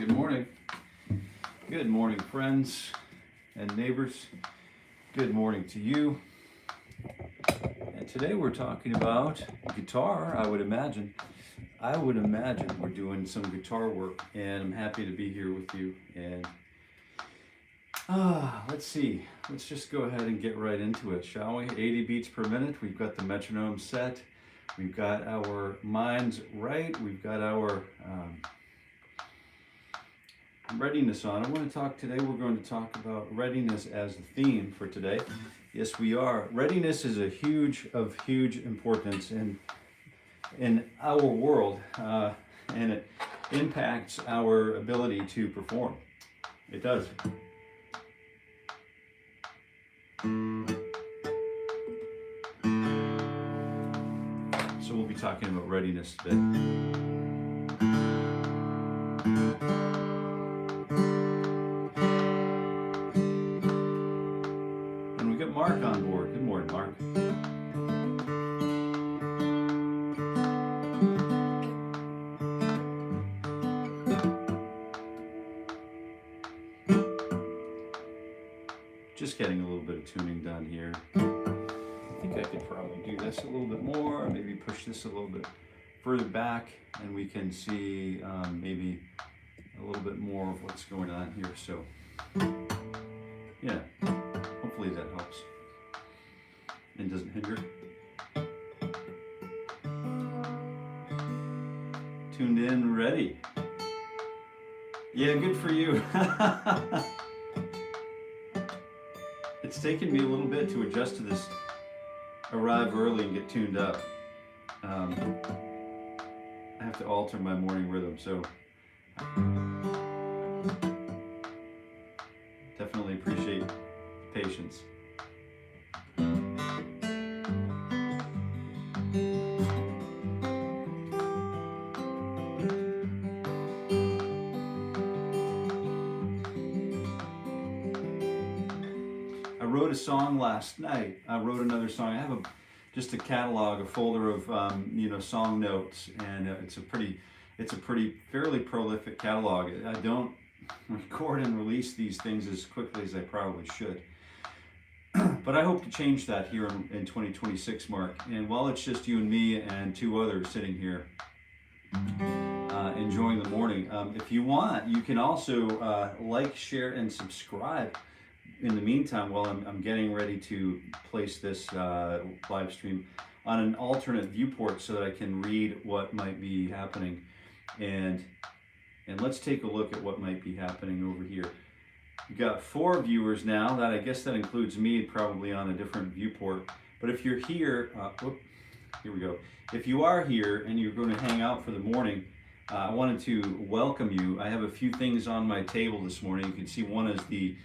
Good morning. Good morning, friends and neighbors. Good morning to you. And today we're talking about guitar, I would imagine. We're doing some guitar work, and I'm happy to be here with you. And let's see. Let's just go ahead and get right into it, shall we? 80 beats per minute. We've got the metronome set. We've got our minds right. We've got our readiness on. We're going to talk about readiness as the theme for today. Yes, we are. Readiness is of huge importance in our world, and it impacts our ability to perform. It does. So we'll be talking about readiness today. And we got Mark on board. Good morning, Mark. Just getting a little bit of tuning done here. I think I could probably do this a little bit more, maybe push this a little bit further back, and we can see maybe a little bit more of what's going on here. So yeah, hopefully that helps and doesn't hinder. Tuned in, ready. Yeah, good for you. It's taken me a little bit to adjust to this, arrive early and get tuned up. I have to alter my morning rhythm, so definitely appreciate the patience. I wrote a song last night. I wrote another song. I have just a catalog, a folder of song notes, and it's a pretty fairly prolific catalog. I don't record and release these things as quickly as I probably should, but I hope to change that here in 2026, Mark. And while it's just you and me and two others sitting here enjoying the morning, if you want, you can also like, share, and subscribe in the meantime while I'm getting ready to place this live stream on an alternate viewport so that I can read what might be happening. And let's take a look at what might be happening over here. We've got 4 viewers now. I guess that includes me, probably on a different viewport. But if you're here, here we go. If you are here and you're going to hang out for the morning, I wanted to welcome you. I have a few things on my table this morning. You can see one is the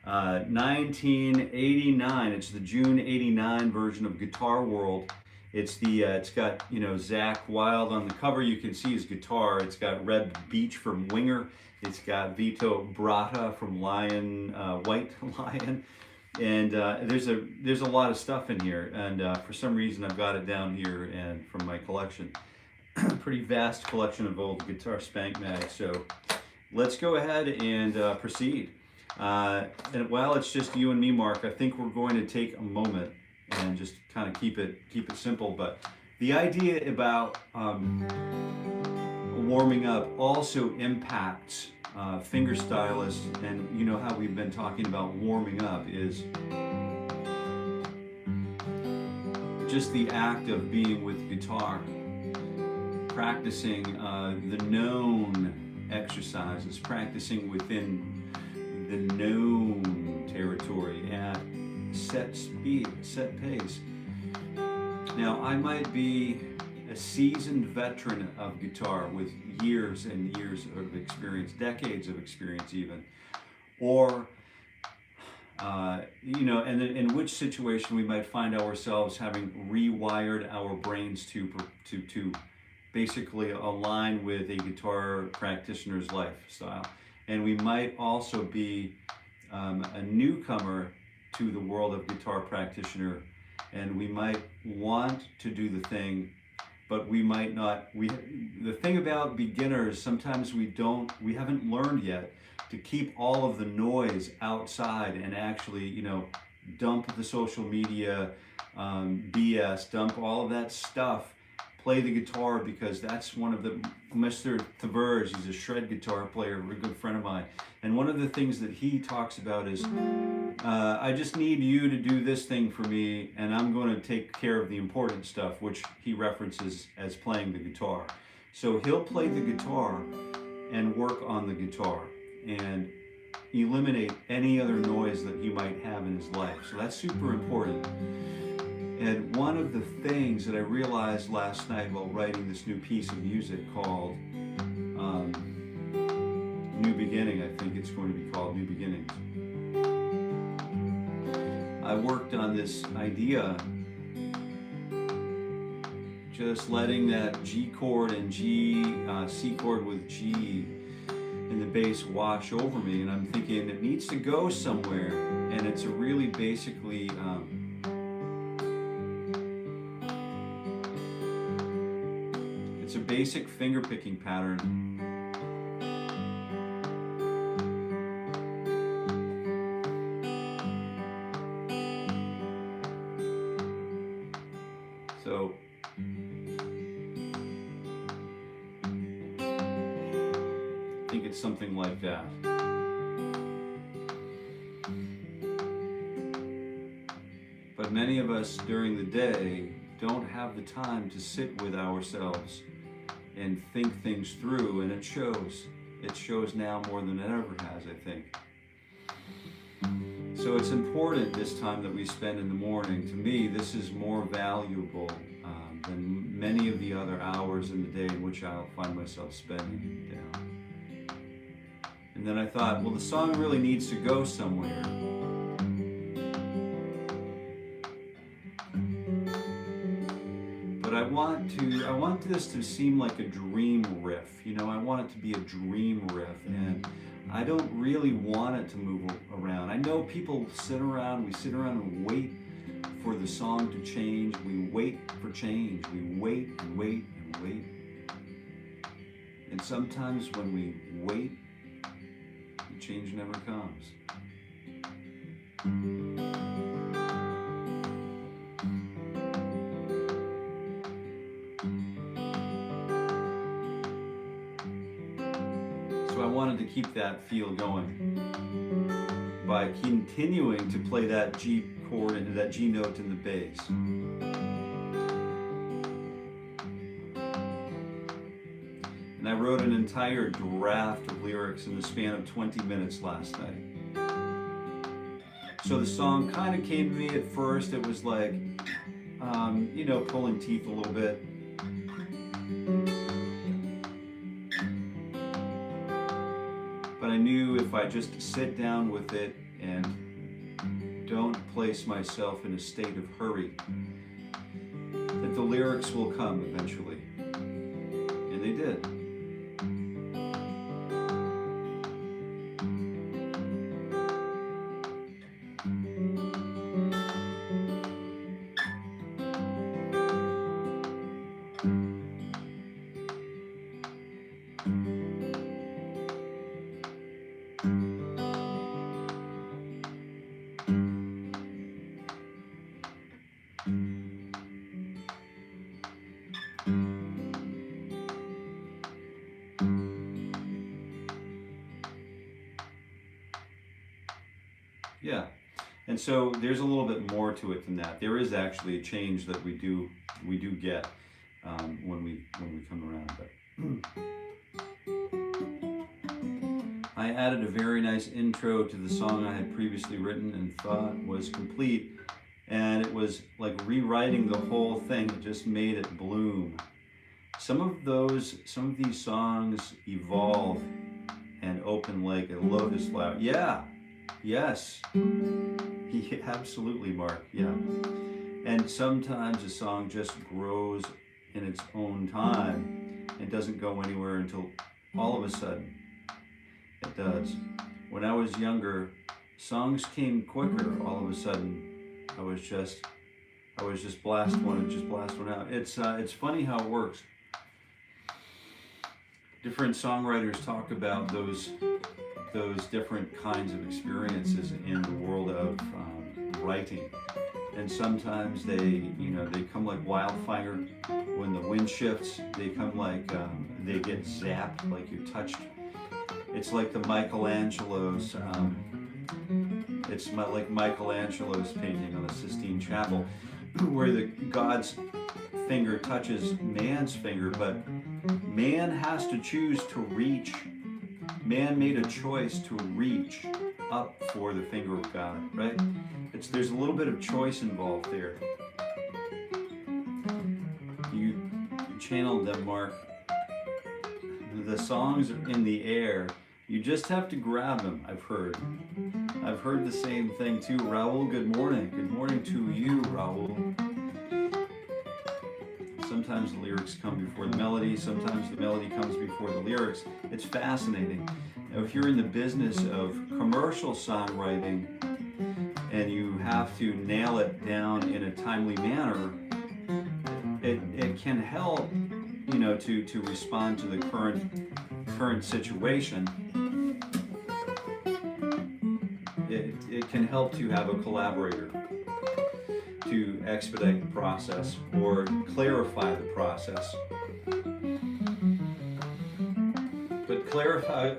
1989. It's the June '89 version of Guitar World. It's got Zakk Wylde on the cover. You can see his guitar. It's got Reb Beach from Winger. It's got Vito Bratta from White Lion, and there's a lot of stuff in here. And for some reason I've got it down here and from my collection, pretty vast collection of old guitar spank mags. So let's go ahead and proceed. And while it's just you and me, Mark, I think we're going to take a moment and just kind of keep it simple. But the idea about warming up also impacts fingerstylists, and you know how we've been talking about warming up is just the act of being with guitar, practicing the known exercises, practicing within the known territory at set speed, set pace. Now, I might be a seasoned veteran of guitar with years and years of experience, decades of experience even, or and in which situation we might find ourselves having rewired our brains to basically align with a guitar practitioner's lifestyle. And we might also be a newcomer to the world of guitar practitioner, and we might want to do the thing but we might not. The thing about beginners, sometimes we haven't learned yet to keep all of the noise outside and actually, you know, dump the social media BS, dump all of that stuff, play the guitar, because that's one of the, Mr. Tavers, he's a shred guitar player, a good friend of mine, and one of the things that he talks about is, I just need you to do this thing for me, and I'm going to take care of the important stuff, which he references as playing the guitar. So he'll play the guitar and work on the guitar and eliminate any other noise that he might have in his life. So that's super important. And one of the things that I realized last night while writing this new piece of music called New Beginning, I think it's going to be called New Beginnings. I worked on this idea, just letting that G chord and C chord with G in the bass wash over me, and I'm thinking it needs to go somewhere, and it's a really basically it's a basic finger picking pattern. So I think it's something like that. But many of us during the day don't have the time to sit with ourselves and think things through, and it shows. It shows now more than it ever has, I think. So it's important this time that we spend in the morning. To me, this is more valuable than many of the other hours in the day in which I'll find myself spending down. And then I thought, well, the song really needs to go somewhere. But I want this to seem like a dream riff. You know, I want it to be a dream riff, and I don't really want it to move around. I know people sit around and wait for the song to change. We wait for change. We wait and wait and wait. And sometimes when we wait, the change never comes. So I wanted to keep that feel going by continuing to play that G chord into that G note in the bass. And I wrote an entire draft of lyrics in the span of 20 minutes last night. So the song kind of came to me at first. It was like, you know, pulling teeth a little bit. But I knew if I just sit down with it and don't place myself in a state of hurry, that the lyrics will come eventually. And they did. Yeah, and so there's a little bit more to it than that. There is actually a change that we do get when we come around. But I added a very nice intro to the song I had previously written and thought was complete, and it was like rewriting the whole thing. It just made it bloom. Some of these songs evolve and open like a lotus flower. Yeah. Yes, absolutely, Mark, yeah. And sometimes a song just grows in its own time and doesn't go anywhere until all of a sudden it does. When I was younger, songs came quicker. All of a sudden, I was I was just blast one and just blast one out. It's funny how it works. Different songwriters talk about those different kinds of experiences in the world of writing, and sometimes they come like wildfire. When the wind shifts, they come like they get zapped, like you're touched. It's like the Michelangelo's. Like Michelangelo's painting on the Sistine Chapel, where the God's finger touches man's finger, but man has to choose to reach. Man made a choice to reach up for the finger of God, right? There's a little bit of choice involved there. You channeled them, Mark. The songs are in the air. You just have to grab them, I've heard. I've heard the same thing too. Raul, good morning. Good morning to you, Raul. Sometimes the lyrics come before the melody. Sometimes the melody comes before the lyrics. It's fascinating. Now, if you're in the business of commercial songwriting and you have to nail it down in a timely manner, it can help, to respond to the current situation. It can help to have a collaborator to expedite the process or clarify the process. But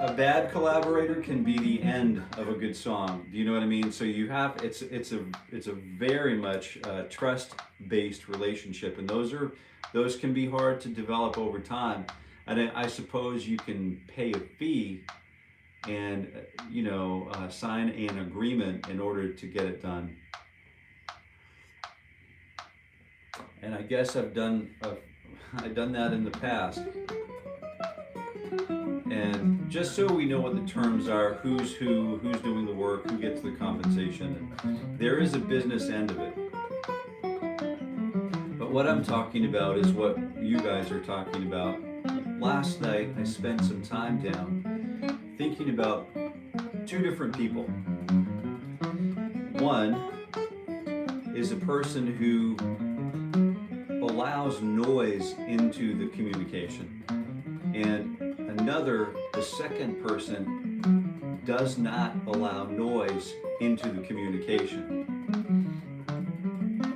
a bad collaborator can be the end of a good song. Do you know what I mean? So you have it's a very much trust-based relationship, and those can be hard to develop over time. And I suppose you can pay a fee and sign an agreement in order to get it done. And I guess I've done that in the past. And just so we know what the terms are, who's doing the work, who gets the compensation, there is a business end of it. But what I'm talking about is what you guys are talking about. Last night I spent some time down thinking about two different people. One is a person who allows noise into the communication, and another, the second person, does not allow noise into the communication.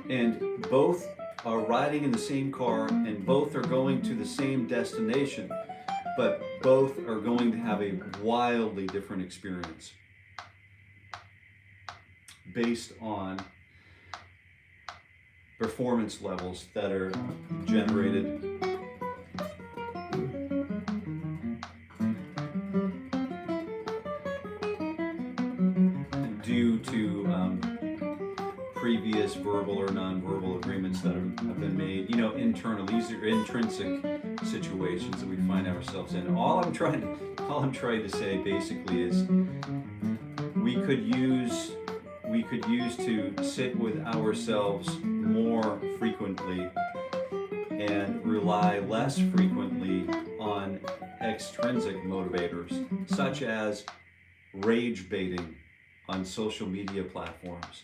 And both are riding in the same car and both are going to the same destination, but both are going to have a wildly different experience based on performance levels that are generated due to previous verbal or non-verbal agreements that have been made, internal. These are intrinsic situations that we find ourselves in. All I'm trying to say basically is we could use to sit with ourselves more frequently and rely less frequently on extrinsic motivators, such as rage baiting on social media platforms.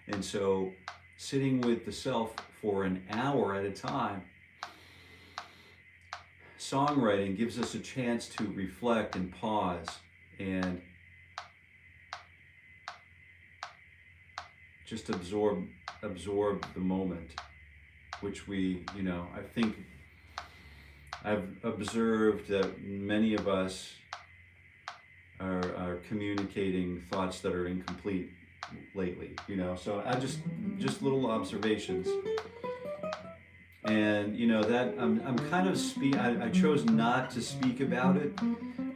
And so sitting with the self for an hour at a time, songwriting gives us a chance to reflect and pause and just absorb the moment, which we, I think I've observed that many of us are communicating thoughts that are incomplete lately, so I just little observations. And that I'm kind of I chose not to speak about it,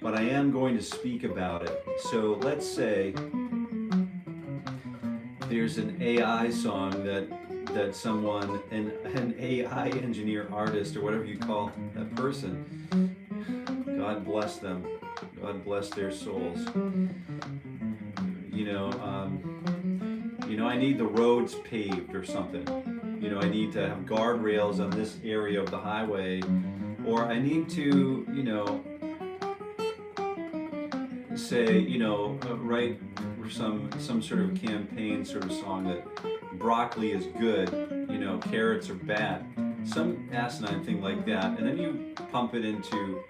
but I am going to speak about it. So let's say there's an AI song that someone, an AI engineer, artist, or whatever you call that person, God bless them, God bless their souls. I need the roads paved or something. I need to have guardrails on this area of the highway, or I need to, say, some sort of campaign sort of song that broccoli is good, you know, carrots are bad, some asinine thing like that, and then you pump it into,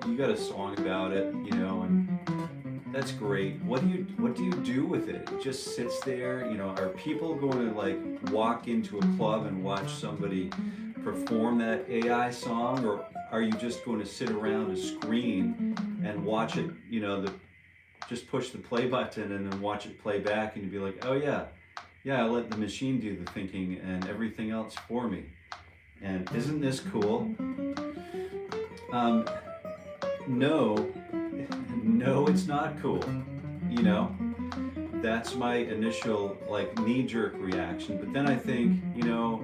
you got a song about it, you know, and that's great. What do you do with it? It just sits there, you know. Are people going to like walk into a club and watch somebody perform that AI song, or are you just going to sit around a screen and watch it, you know, just push the play button and then watch it play back, and you'd be like, oh yeah, I let the machine do the thinking and everything else for me. And isn't this cool? No, it's not cool. You know, that's my initial like knee-jerk reaction. But then I think, you know,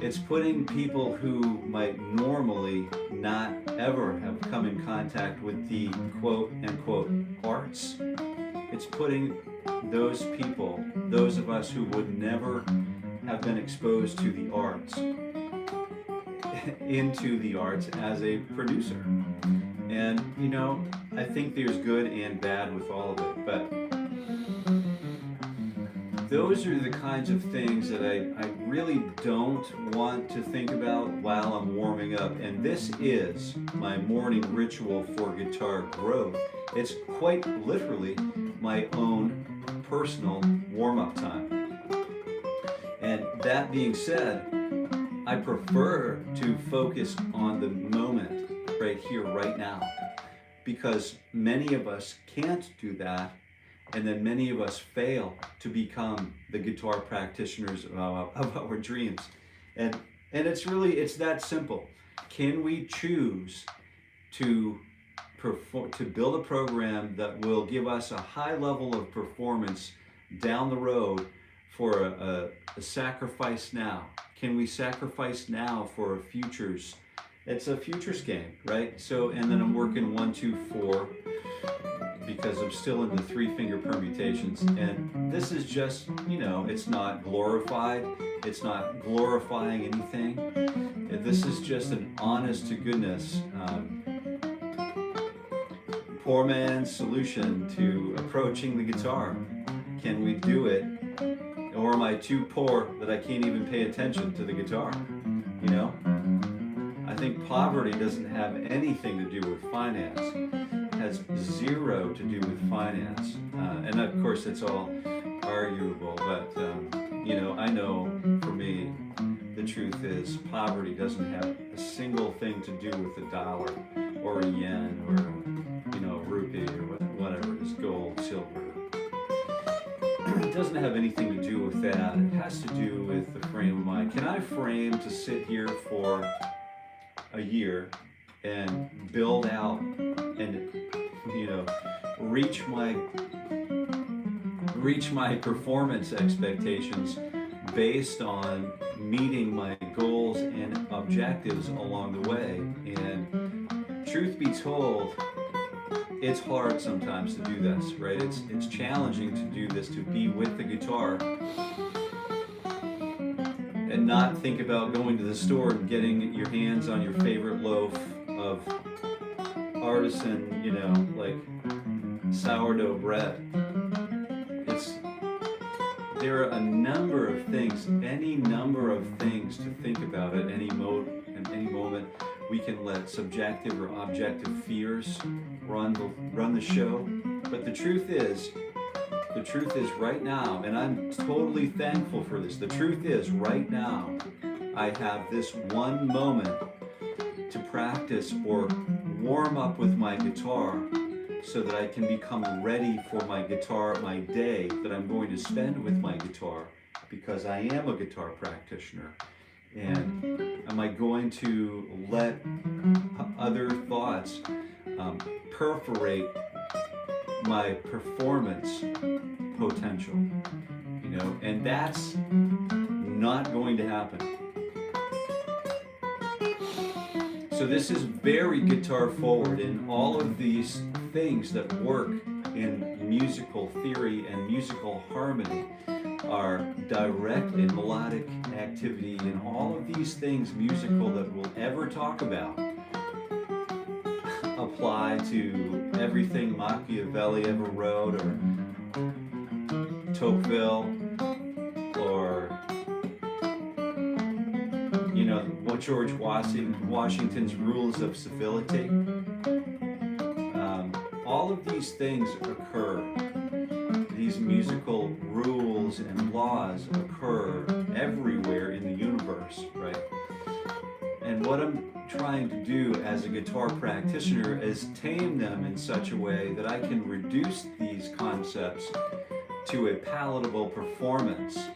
it's putting people who might normally not ever have come in contact with the quote-unquote arts. It's putting those people, those of us who would never have been exposed to the arts, into the arts as a producer. And, you know, I think there's good and bad with all of it, but those are the kinds of things that I really don't want to think about while I'm warming up. And this is my morning ritual for guitar growth. It's quite literally my own personal warm-up time. And that being said, I prefer to focus on the moment right here, right now, because many of us can't do that, and then many of us fail to become the guitar practitioners of our dreams. And it's that simple. Can we choose to build a program that will give us a high level of performance down the road for a sacrifice now? Can we sacrifice now for a futures? It's a futures game, right? So, and then I'm working 1, 2, 4 because I'm still in the 3-finger permutations. And this is just, you know, it's not glorified. It's not glorifying anything. This is just an honest to goodness, poor man's solution to approaching the guitar. Can we do it? Or am I too poor that I can't even pay attention to the guitar? You know? I think poverty doesn't have anything to do with finance. It has zero to do with finance. And of course, it's all arguable, but you know, I know for me, the truth is poverty doesn't have a single thing to do with a dollar or a yen or, you know, rupee or whatever it is, gold, silver. It doesn't have anything to do with that. It has to do with the frame of mind. Can I frame to sit here for a year and build out and, you know, reach my performance expectations based on meeting my goals and objectives along the way? And truth be told, it's hard sometimes to do this, right? It's challenging to do this, to be with the guitar and not think about going to the store and getting your hands on your favorite loaf of artisan, you know, like sourdough bread. There are a number of things, any number of things to think about at any moment. We can let subjective or objective fears run the show. But the truth is right now, and I'm totally thankful for this, the truth is right now, I have this one moment to practice or warm up with my guitar so that I can become ready for my guitar, my day that I'm going to spend with my guitar, because I am a guitar practitioner. And am I going to let other thoughts perforate my performance potential? You know, and that's not going to happen. So this is very guitar forward, and all of these things that work in musical theory and musical harmony are direct and melodic activity, and all of these things musical that we'll ever talk about apply to everything Machiavelli ever wrote, or Tocqueville, or you know, what George Washington's rules of civility. All of these things occur. These musical rules and laws occur everywhere in the universe, right? And what I'm trying to do as a guitar practitioner is tame them in such a way that I can reduce these concepts to a palatable performance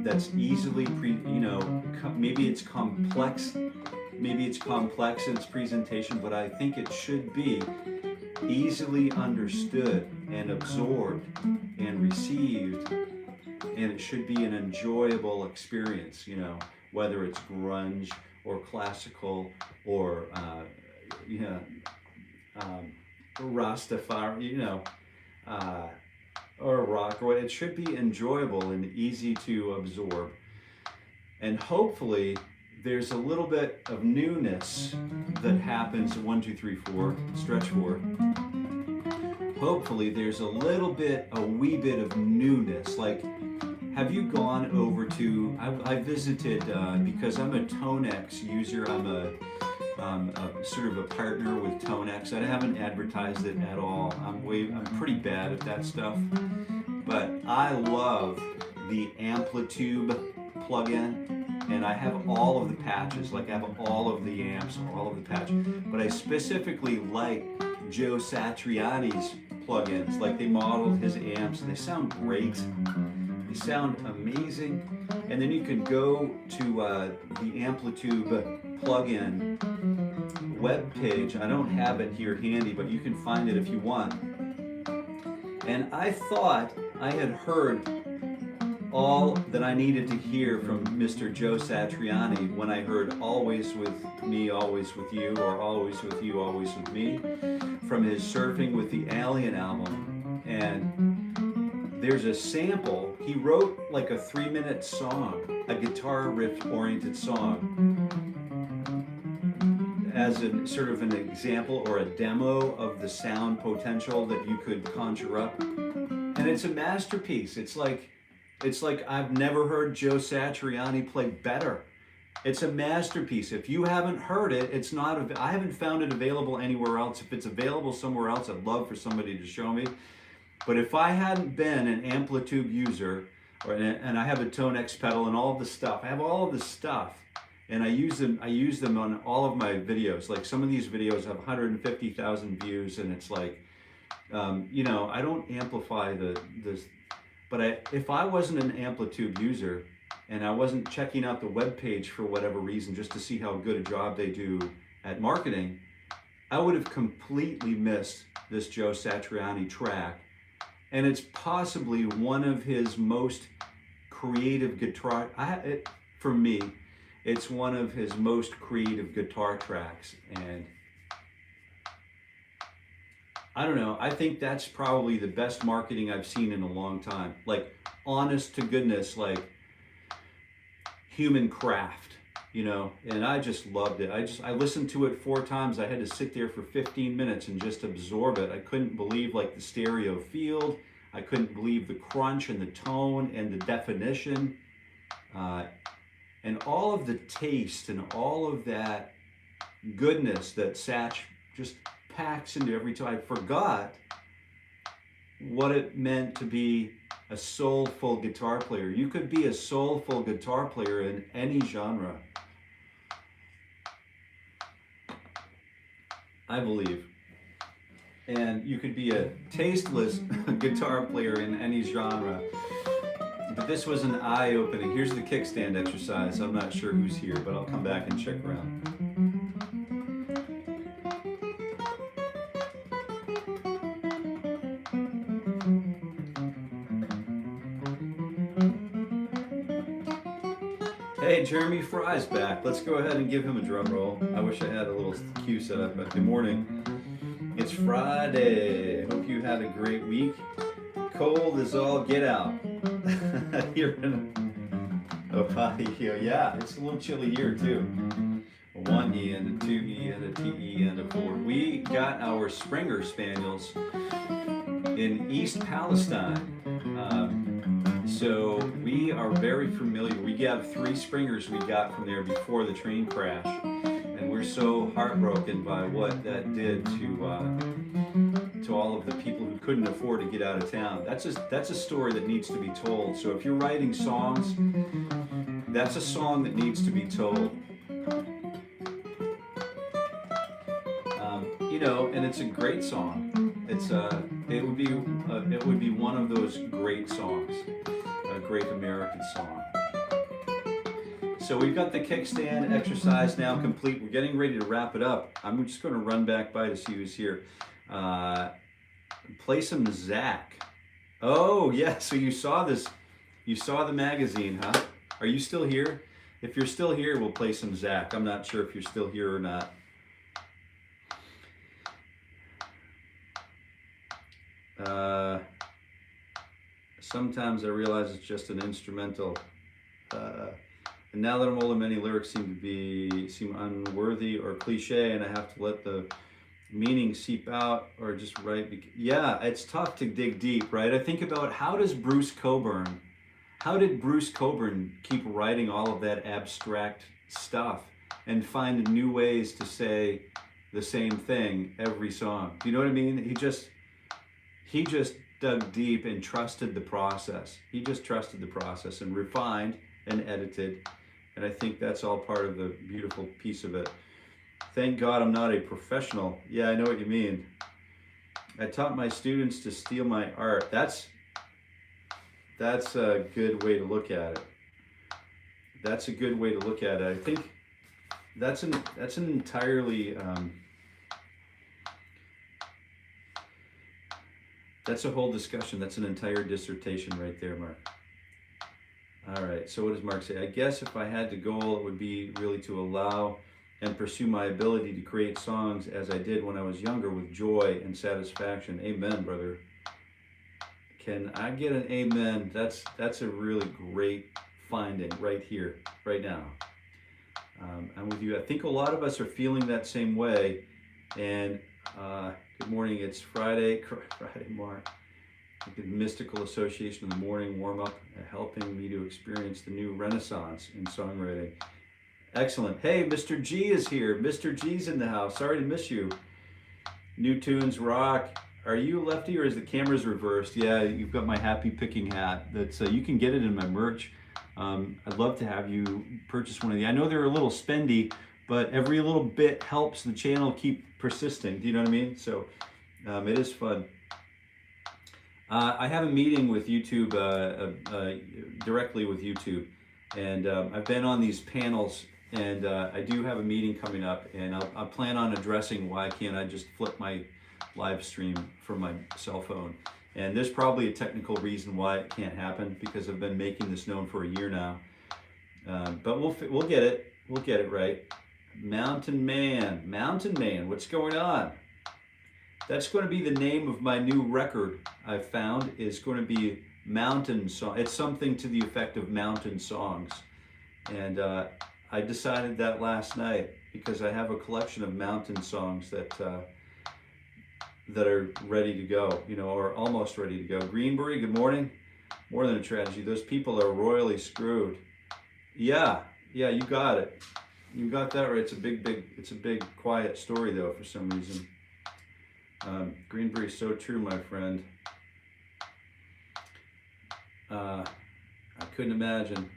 that's easily, maybe it's complex in its presentation, but I think it should be easily understood and absorbed and received, and it should be an enjoyable experience, you know, whether it's grunge or classical or Rastafari, you know, or rock, or it should be enjoyable and easy to absorb. And hopefully there's a little bit of newness that happens. 1, 2, 3, 4, stretch 4. Hopefully there's a wee bit of newness. Like, have you gone over to, I visited, because I'm a Tonex user, I'm a sort of a partner with Tonex. I haven't advertised it at all. I'm pretty bad at that stuff. But I love the Amplitube plugin, and I have all of the patches. Like, I have all of the amps, all of the patches. But I specifically like Joe Satriani's plugins. Like, they modeled his amps, and they sound great. They sound amazing. And then you can go to the Amplitube plugin webpage. I don't have it here handy, but you can find it if you want. And I thought I had heard all that I needed to hear from Mr. Joe Satriani when I heard Always With Me, Always With You, or Always With You, Always With Me, from his Surfing with the Alien album. And there's a sample. He wrote like a 3-minute song, a guitar riff oriented song, as a sort of an example or a demo of the sound potential that you could conjure up. And it's a masterpiece. It's like I've never heard Joe Satriani play better. It's a masterpiece. If you haven't heard it, I haven't found it available anywhere else. If it's available somewhere else, I'd love for somebody to show me. But if I hadn't been an Amplitube user, and I have a Tonex pedal and all of the stuff, I have all of the stuff, and I use them on all of my videos. Like, some of these videos have 150,000 views, and it's like, you know, I don't amplify this. But if I wasn't an Amplitube user, and I wasn't checking out the webpage for whatever reason, just to see how good a job they do at marketing, I would have completely missed this Joe Satriani track. And it's possibly one of his most creative guitar, for me, it's one of his most creative guitar tracks. And I don't know, I think that's probably the best marketing I've seen in a long time. Like, honest to goodness, like human craft, you know, and I just loved it. I listened to it 4 times. I had to sit there for 15 minutes and just absorb it. I couldn't believe, like, the stereo field. I couldn't believe the crunch and the tone and the definition, and all of the taste and all of that goodness that Satch just packs into every time. I forgot what it meant to be a soulful guitar player. You could be a soulful guitar player in any genre, I believe. And you could be a tasteless guitar player in any genre. But this was an eye-opening. Here's the kickstand exercise. I'm not sure who's here, but I'll come back and check around. Hey, Jeremy Fry's back. Let's go ahead and give him a drum roll. I wish I had a little cue set up, but good morning. It's Friday. Hope you had a great week. Cold as all get out. You're in Ohio. Yeah, it's a little chilly here too. A 1E and a 2E and a TE and a 4. We got our Springer Spaniels in East Palestine. So we are very familiar. We have 3 Springers we got from there before the train crash, and we're so heartbroken by what that did to all of the people who couldn't afford to get out of town. That's a story that needs to be told. So if you're writing songs, that's a song that needs to be told. You know, and it's a great song. It would be one of those great songs, a great American song. So we've got the kickstand exercise now complete. We're getting ready to wrap it up. I'm just going to run back by to see who's here. Play some Zach. Oh yeah, so you saw this. You saw the magazine, huh? Are you still here? If you're still here, we'll play some Zach. I'm not sure if you're still here or not. Sometimes I realize it's just an instrumental. And now that I'm older, many lyrics seem unworthy or cliche, and I have to let the meaning seep out or just write. Yeah, it's tough to dig deep, right? I think about how did Bruce Cockburn keep writing all of that abstract stuff and find new ways to say the same thing every song? Do you know what I mean? He just dug deep and trusted the process. He just trusted the process and refined and edited. And I think that's all part of the beautiful piece of it. Thank God I'm not a professional. Yeah, I know what you mean. I taught my students to steal my art. That's a good way to look at it. That's a good way to look at it. I think that's an entirely that's a whole discussion. That's an entire dissertation right there, Mark. All right, so what does Mark say? I guess if I had to goal, it would be really to allow and pursue my ability to create songs as I did when I was younger with joy and satisfaction. Amen, brother. Can I get an amen? That's a really great finding right here, right now. I'm with you. I think a lot of us are feeling that same way. And good morning, it's Friday, Mark. The Mystical Association in the morning warm-up, helping me to experience the new renaissance in songwriting. Excellent. Hey, Mr. G is here. Mr. G's in the house. Sorry to miss you. New tunes rock. Are you a lefty or is the camera's reversed? Yeah, you've got my happy picking hat. That's you can get it in my merch. I'd love to have you purchase one of these. I know they're a little spendy, but every little bit helps the channel keep persisting. Do you know what I mean? So it is fun. I have a meeting with YouTube, directly with YouTube, and I've been on these panels, and I do have a meeting coming up, and I'll plan on addressing why can't I just flip my live stream from my cell phone. And there's probably a technical reason why it can't happen, because I've been making this known for a year now. But we'll get it. We'll get it right. Mountain Man, what's going on? That's going to be the name of my new record I've found, is going to be Mountain Song. It's something to the effect of mountain songs. And I decided that last night because I have a collection of mountain songs that are ready to go, you know, or almost ready to go. Greenberry, good morning. More than a tragedy. Those people are royally screwed. Yeah, you got it. You got that right. It's a big quiet story though for some reason. Greenberry, so true, my friend. I couldn't imagine.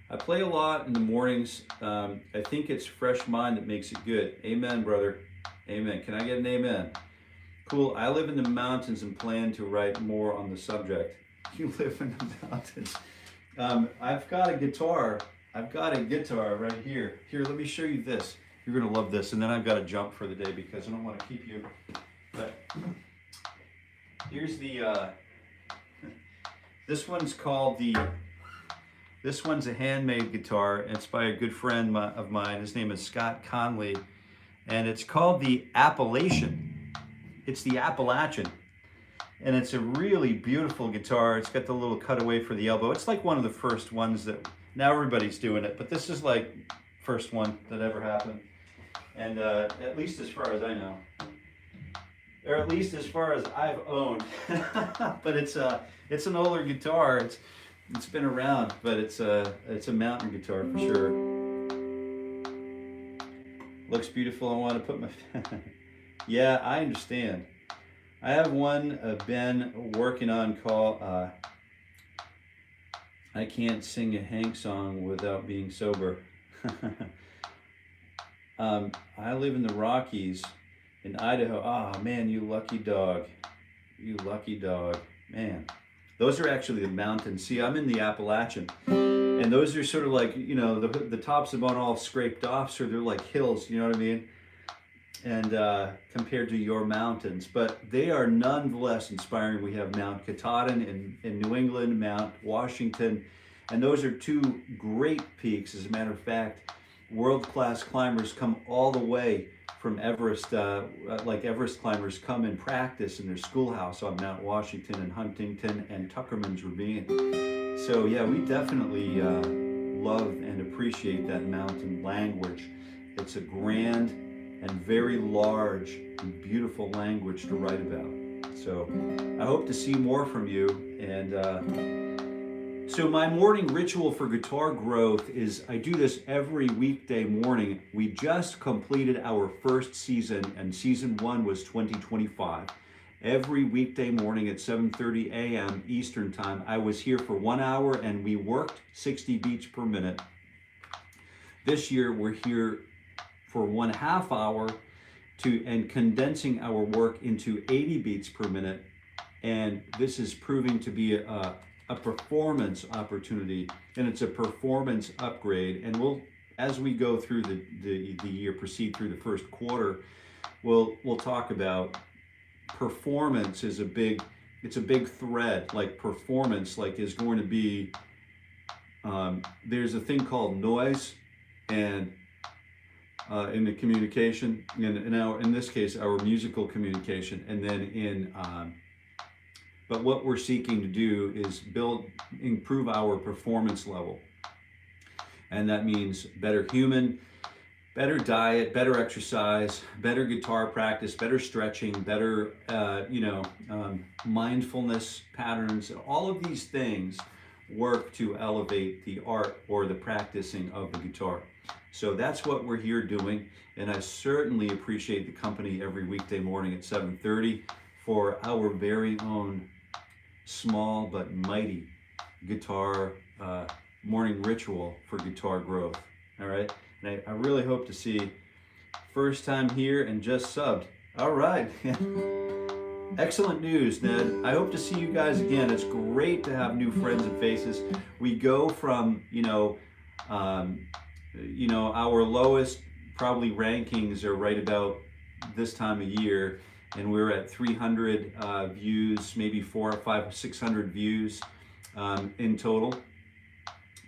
I play a lot in the mornings. I think it's fresh mind that makes it good. Amen, brother. Amen. Can I get an amen? Cool. I live in the mountains and plan to write more on the subject. You live in the mountains. I've got a guitar. Right here. Here, let me show you this. You're going to love this. And then I've got to jump for the day because I don't want to keep you. But here's the, this one's a handmade guitar. It's by a good friend of mine. His name is Scott Conley. And it's called the Appalachian. It's the Appalachian. And it's a really beautiful guitar. It's got the little cutaway for the elbow. It's like one of the first ones that, now everybody's doing it, but this is like first one that ever happened. And at least as far as I know. or at least as far as I've owned. But it's an older guitar. It's been around, but it's a mountain guitar for sure. Looks beautiful. I want to put my yeah, I understand. I have one been working on called I Can't Sing a Hank Song Without Being Sober. I live in the Rockies in Idaho. Oh man, you lucky dog. You lucky dog. Man. Those are actually the mountains. See, I'm in the Appalachian. And those are sort of like, you know, the tops have been all scraped off, so they're like hills, you know what I mean? And compared to your mountains. But they are nonetheless inspiring. We have Mount Katahdin in New England, Mount Washington, and those are two great peaks. As a matter of fact, world-class climbers come all the way from Everest, like Everest climbers come and practice in their schoolhouse on Mount Washington and Huntington and Tuckerman's Ravine. So yeah, we definitely love and appreciate that mountain language. It's a grand and very large and beautiful language to write about. So I hope to see more from you. And so my morning ritual for guitar growth is I do this every weekday morning. We just completed our first season, and season 1 was 2025. Every weekday morning at 7:30 a.m. Eastern Time, I was here for 1 hour and we worked 60 beats per minute. This year we're here for 1/2 hour and condensing our work into 80 beats per minute. And this is proving to be a performance opportunity, and it's a performance upgrade. And we'll, as we go through the year, proceed through the first quarter, we'll talk about performance is it's a big thread. Like performance, like is going to be, there's a thing called noise, and in the communication, in this case, our musical communication, and then but what we're seeking to do is improve our performance level. And that means better human, better diet, better exercise, better guitar practice, better stretching, better, mindfulness patterns. All of these things work to elevate the art or the practicing of the guitar. So that's what we're here doing. And I certainly appreciate the company every weekday morning at 7:30 for our very own small but mighty guitar morning ritual for guitar growth. All right, and I really hope to see first time here and just subbed. All right. Excellent news, Ned. I hope to see you guys again. It's great to have new friends and faces. We go from our lowest probably rankings are right about this time of year, and we're at 300 views, maybe 400, 500, 600 views in total,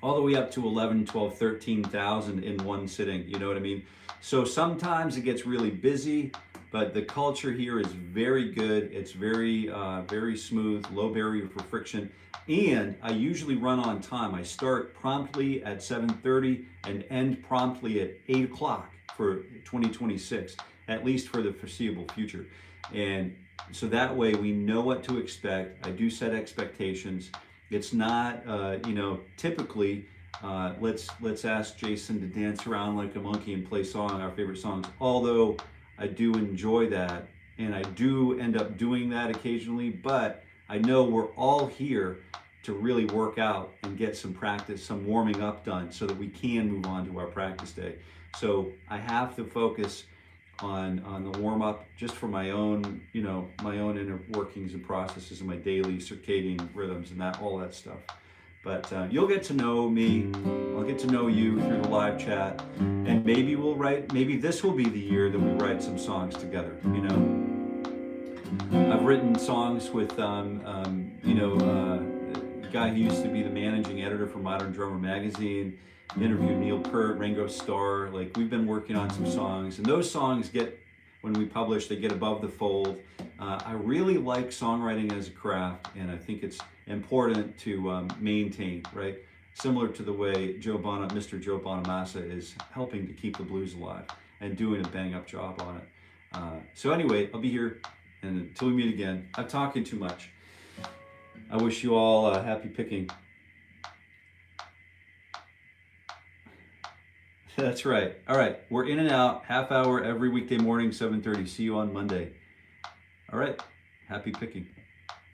all the way up to 11, 12, 13,000 in one sitting, you know what I mean? So sometimes it gets really busy, but the culture here is very good. It's very, very smooth, low barrier for friction, and I usually run on time. I start promptly at 7:30 and end promptly at 8 o'clock for 2026, at least for the foreseeable future. And so that way we know what to expect. I do set expectations. It's not, typically, let's ask Jason to dance around like a monkey and play our favorite songs. Although I do enjoy that, and I do end up doing that occasionally, but I know we're all here to really work out and get some practice, some warming up done so that we can move on to our practice day. So I have to focus on the warm up just for my own, my own inner workings and processes and my daily circadian rhythms and all that stuff. But you'll get to know me, I'll get to know you through the live chat, and maybe maybe this will be the year that we write some songs together, I've written songs with, a guy who used to be the managing editor for Modern Drummer magazine, interviewed Neil Peart, Ringo Starr. Like, we've been working on some songs, and those songs when we publish, they get above the fold. I really like songwriting as a craft, and I think it's important to maintain, right? Similar to the way Mr. Joe Bonamassa is helping to keep the blues alive and doing a bang-up job on it. So anyway, I'll be here And until we meet again, I'm talking too much. I wish you all happy picking. That's right. All right, we're in and out, half hour every weekday morning, 7:30. See you on Monday. All right, happy picking.